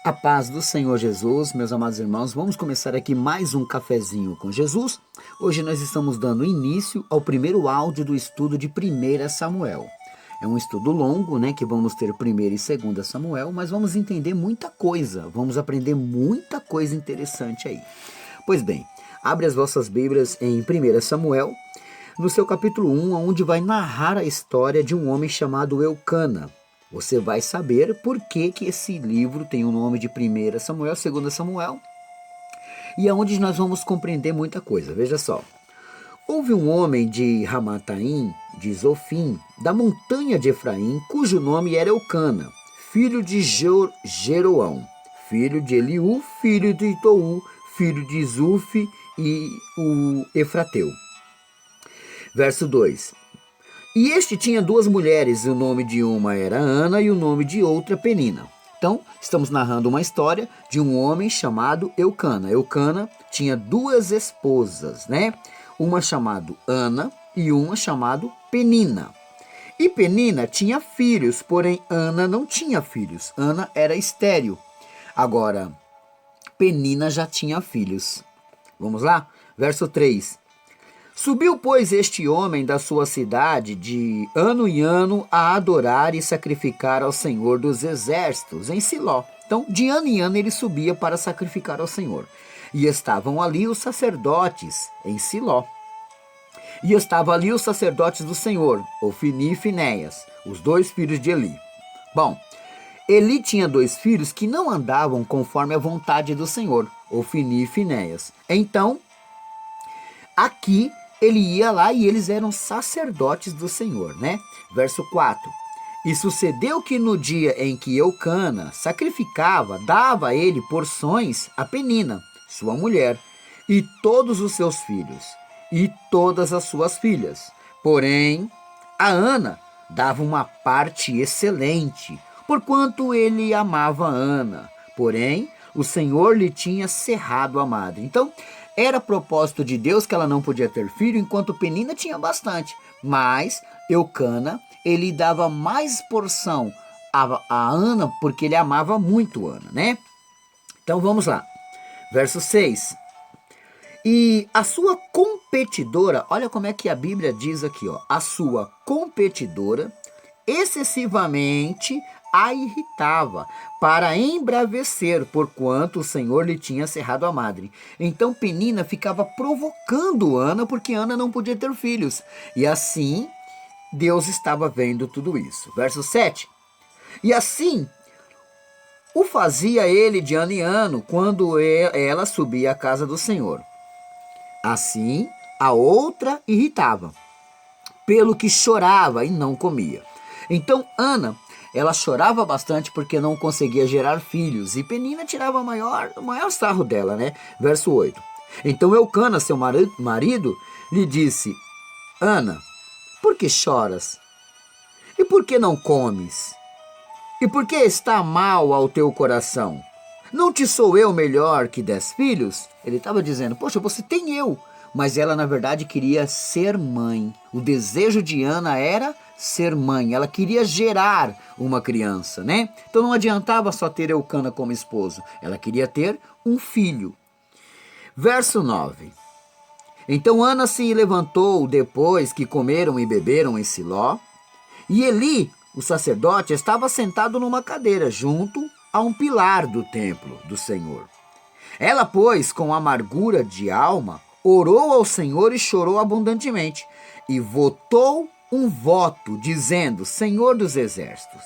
A paz do Senhor Jesus, meus amados irmãos, vamos começar aqui mais um cafezinho com Jesus. Hoje nós estamos dando início ao primeiro áudio do estudo de 1 Samuel. É um estudo longo, né, que vamos ter 1 e 2 Samuel, mas vamos entender muita coisa, vamos aprender muita coisa interessante aí. Pois bem, abre as vossas Bíblias em 1 Samuel, no seu capítulo 1, onde vai narrar a história de um homem chamado Eucana. Você vai saber por que esse livro tem o nome de 1 Samuel, 2 Samuel, e é onde nós vamos compreender muita coisa. Veja só. Houve um homem de Ramataim, de Zofim, da montanha de Efraim, cujo nome era Eucana, filho de Jeroão, filho de Eliú, filho de Itou, filho de Zuf e o Efrateu. Verso 2. E este tinha duas mulheres, o nome de uma era Ana e o nome de outra Penina. Então, estamos narrando uma história de um homem chamado Eucana. Eucana tinha duas esposas, né? Uma chamada Ana e uma chamada Penina. E Penina tinha filhos, porém Ana não tinha filhos. Ana era estéril. Agora, Penina já tinha filhos. Vamos lá? Verso 3. Subiu, pois, este homem da sua cidade de ano em ano a adorar e sacrificar ao Senhor dos Exércitos em Siló. Então, de ano em ano ele subia para sacrificar ao Senhor. E estavam ali os sacerdotes em Siló. E estavam ali os sacerdotes do Senhor, Ofni e Finéias, os dois filhos de Eli. Bom, Eli tinha dois filhos que não andavam conforme a vontade do Senhor, Ofni e Finéias. Então, aqui ele ia lá e eles eram sacerdotes do Senhor, né? Verso 4. E sucedeu que no dia em que Eucana sacrificava, dava a ele porções a Penina, sua mulher, e todos os seus filhos, e todas as suas filhas. Porém, a Ana dava uma parte excelente, porquanto ele amava Ana. Porém, o Senhor lhe tinha cerrado a madre. Então, era propósito de Deus que ela não podia ter filho, enquanto Penina tinha bastante. Mas Eucana, ele dava mais porção a Ana, porque ele amava muito Ana, né? Então vamos lá. Verso 6. E a sua competidora, olha como é que a Bíblia diz aqui, ó. A sua competidora excessivamente a irritava, para embravecer, porquanto o Senhor lhe tinha cerrado a madre. Então Penina ficava provocando Ana, porque Ana não podia ter filhos. E assim, Deus estava vendo tudo isso. Verso 7. E assim, o fazia ele de ano em ano, quando ela subia à casa do Senhor. Assim, a outra irritava, pelo que chorava e não comia. Então Ana, ela chorava bastante porque não conseguia gerar filhos. E Penina tirava o maior sarro dela, né? Verso 8. Então Eucana, seu marido, lhe disse: Ana, por que choras? E por que não comes? E por que está mal ao teu coração? Não te sou eu melhor que 10 filhos? Ele estava dizendo, poxa, você tem eu. Mas ela, na verdade, queria ser mãe. O desejo de Ana era ser mãe. Ela queria gerar uma criança, né? Então não adiantava só ter Eucana como esposo. Ela queria ter um filho. Verso 9. Então Ana se levantou depois que comeram e beberam em Siló. E Eli, o sacerdote, estava sentado numa cadeira junto a um pilar do templo do Senhor. Ela, pois, com amargura de alma, orou ao Senhor e chorou abundantemente, e votou um voto, dizendo: Senhor dos exércitos,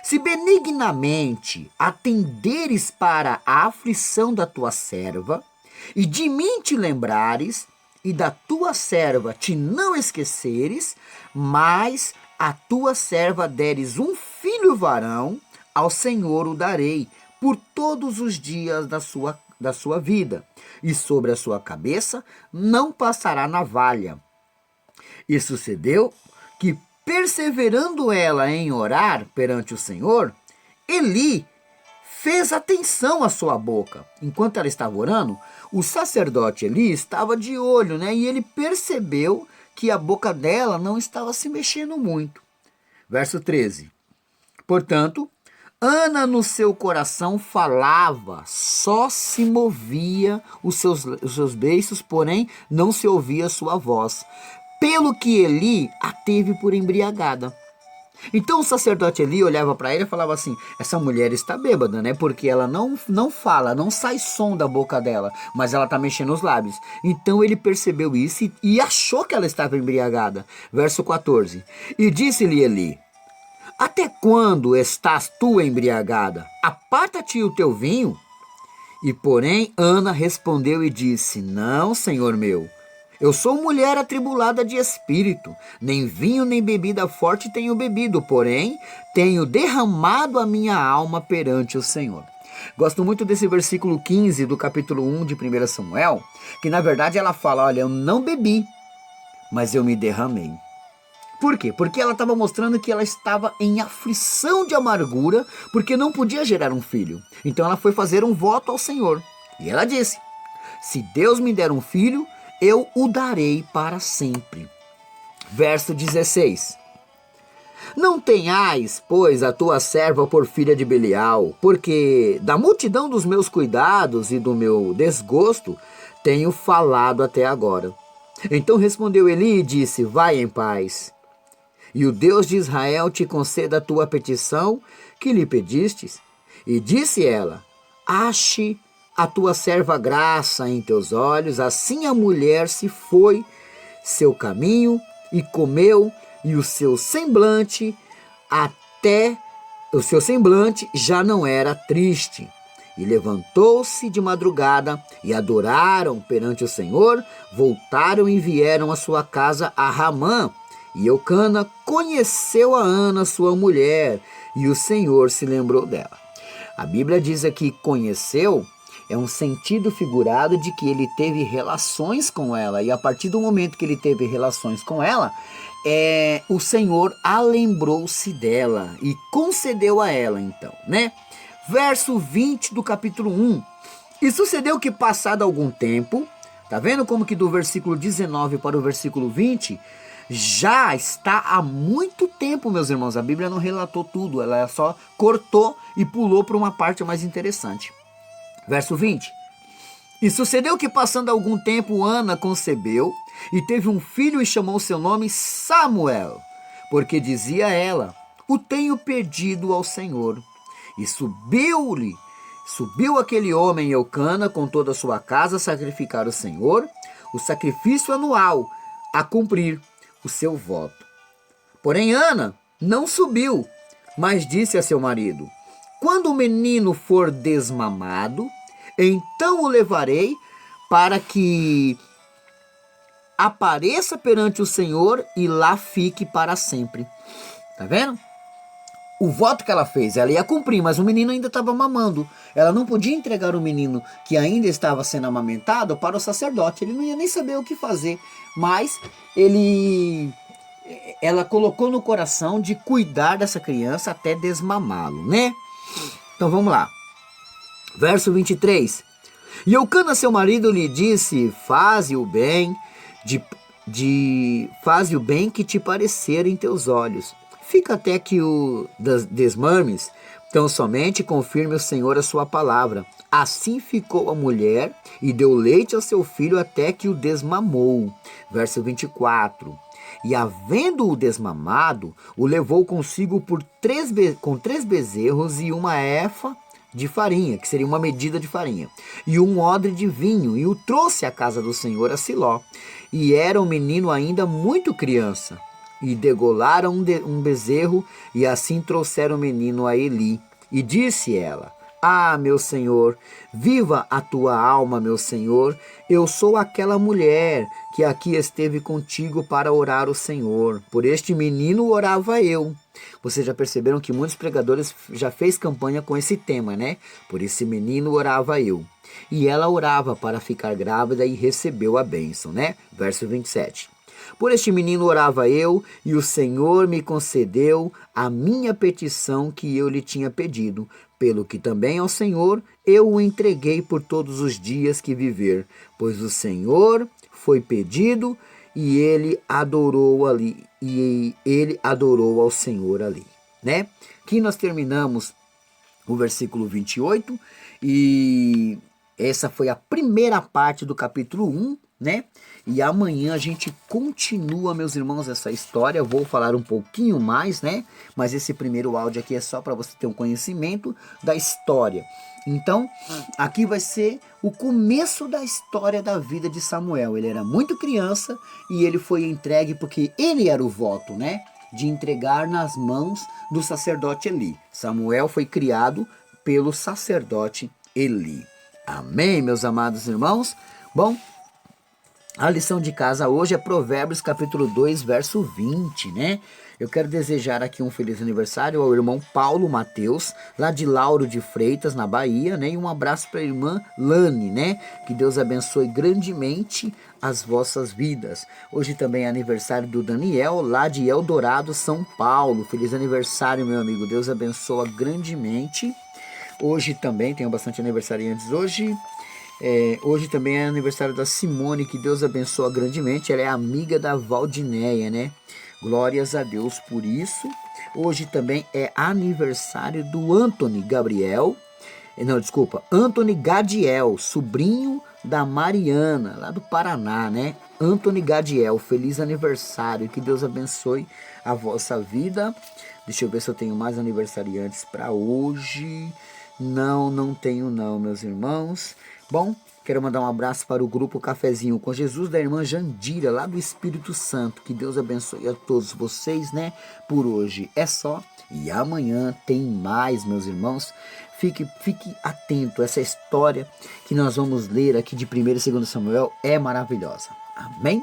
se benignamente atenderes para a aflição da tua serva, e de mim te lembrares, e da tua serva te não esqueceres, mas a tua serva deres um filho varão, ao Senhor o darei, por todos os dias da sua vida, e sobre a sua cabeça não passará navalha. E sucedeu que, perseverando ela em orar perante o Senhor, Eli fez atenção à sua boca. Enquanto ela estava orando, o sacerdote Eli estava de olho, né? E ele percebeu que a boca dela não estava se mexendo muito. Verso 13. Portanto, Ana no seu coração falava, só se movia os seus beiços, porém não se ouvia sua voz. Pelo que Eli a teve por embriagada. Então o sacerdote Eli olhava para ele e falava assim: essa mulher está bêbada, né? Porque ela não fala, não sai som da boca dela, mas ela está mexendo os lábios. Então ele percebeu isso e achou que ela estava embriagada. Verso 14. E disse-lhe Eli: até quando estás tu embriagada? Aparta-te o teu vinho. E porém Ana respondeu e disse: não, senhor meu. Eu sou mulher atribulada de espírito, nem vinho nem bebida forte tenho bebido, porém tenho derramado a minha alma perante o Senhor. Gosto muito desse versículo 15 do capítulo 1 de 1 Samuel, que na verdade ela fala: olha, eu não bebi, mas eu me derramei. Por quê? Porque ela estava mostrando que ela estava em aflição de amargura, porque não podia gerar um filho. Então ela foi fazer um voto ao Senhor. E ela disse: se Deus me der um filho, eu o darei para sempre. Verso 16. Não tenhais, pois, a tua serva por filha de Belial, porque da multidão dos meus cuidados e do meu desgosto tenho falado até agora. Então respondeu Eli e disse: vai em paz. E o Deus de Israel te conceda a tua petição que lhe pedistes. E disse ela: ache a tua serva graça em teus olhos. Assim a mulher se foi seu caminho e comeu, e o seu semblante já não era triste. E levantou-se de madrugada e adoraram perante o Senhor, voltaram e vieram à sua casa a Ramã. E Eucana conheceu a Ana, sua mulher, e o Senhor se lembrou dela. A Bíblia diz aqui conheceu, é um sentido figurado de que ele teve relações com ela. E a partir do momento que ele teve relações com ela, o Senhor a lembrou-se dela e concedeu a ela então, né? Verso 20 do capítulo 1. E sucedeu que passado algum tempo, tá vendo como que do versículo 19 para o versículo 20... já está há muito tempo, meus irmãos. A Bíblia não relatou tudo, ela só cortou e pulou para uma parte mais interessante. Verso 20. E sucedeu que passando algum tempo Ana concebeu e teve um filho e chamou seu nome Samuel, porque dizia ela: o tenho pedido ao Senhor. E subiu aquele homem Eucana com toda a sua casa a sacrificar ao Senhor o sacrifício anual, a cumprir o seu voto. Porém Ana não subiu, mas disse a seu marido: quando o menino for desmamado, então o levarei para que apareça perante o Senhor e lá fique para sempre. Tá vendo? O voto que ela fez, ela ia cumprir, mas o menino ainda estava mamando. Ela não podia entregar o menino que ainda estava sendo amamentado para o sacerdote. Ele não ia nem saber o que fazer. Mas ela colocou no coração de cuidar dessa criança até desmamá-lo, né? Então vamos lá. Verso 23. E Eucana, seu marido, lhe disse: faze o bem faze o bem que te parecer em teus olhos. Fica até que o desmames, tão somente confirme o Senhor a sua palavra. Assim ficou a mulher e deu leite ao seu filho até que o desmamou. Verso 24. E havendo-o desmamado, o levou consigo com 3 bezerros e uma efa de farinha, que seria uma medida de farinha, e um odre de vinho, e o trouxe à casa do Senhor a Siló. E era um menino ainda muito criança. E degolaram um bezerro, e assim trouxeram o menino a Eli. E disse ela: ah, meu senhor, viva a tua alma, meu senhor. Eu sou aquela mulher que aqui esteve contigo para orar ao Senhor. Por este menino orava eu. Vocês já perceberam que muitos pregadores já fez campanha com esse tema, né? Por esse menino orava eu. E ela orava para ficar grávida e recebeu a bênção, né? Verso 27. Por este menino orava eu, e o Senhor me concedeu a minha petição que eu lhe tinha pedido, pelo que também ao Senhor eu o entreguei por todos os dias que viver, pois o Senhor foi pedido e ele adorou ao Senhor ali, né? Aqui nós terminamos o versículo 28, e essa foi a primeira parte do capítulo 1, né? E amanhã a gente continua, meus irmãos, essa história. Eu vou falar um pouquinho mais, né? Mas esse primeiro áudio aqui é só para você ter um conhecimento da história. Então, aqui vai ser o começo da história da vida de Samuel. Ele era muito criança e ele foi entregue porque ele era o voto, né? De entregar nas mãos do sacerdote Eli. Samuel foi criado pelo sacerdote Eli. Amém, meus amados irmãos? Bom, a lição de casa hoje é Provérbios capítulo 2, verso 20, né? Eu quero desejar aqui um feliz aniversário ao irmão Paulo Mateus, lá de Lauro de Freitas, na Bahia, né? E um abraço para a irmã Lane, né? Que Deus abençoe grandemente as vossas vidas. Hoje também é aniversário do Daniel, lá de Eldorado, São Paulo. Feliz aniversário, meu amigo. Deus abençoa grandemente. Hoje também, tenho bastante aniversariantes hoje. Hoje também é aniversário da Simone, que Deus abençoa grandemente. Ela é amiga da Valdineia, né? Glórias a Deus por isso. Hoje também é aniversário do Anthony Gabriel. Não, desculpa, Anthony Gadiel, sobrinho da Mariana, lá do Paraná, né? Anthony Gadiel, feliz aniversário. Que Deus abençoe a vossa vida. Deixa eu ver se eu tenho mais aniversariantes para hoje. Não tenho não, meus irmãos. Bom, quero mandar um abraço para o grupo Cafezinho com Jesus da irmã Jandira, lá do Espírito Santo. Que Deus abençoe a todos vocês, né? Por hoje é só. E amanhã tem mais, meus irmãos. Fique atento. Essa história que nós vamos ler aqui de 1 e 2 Samuel é maravilhosa. Amém?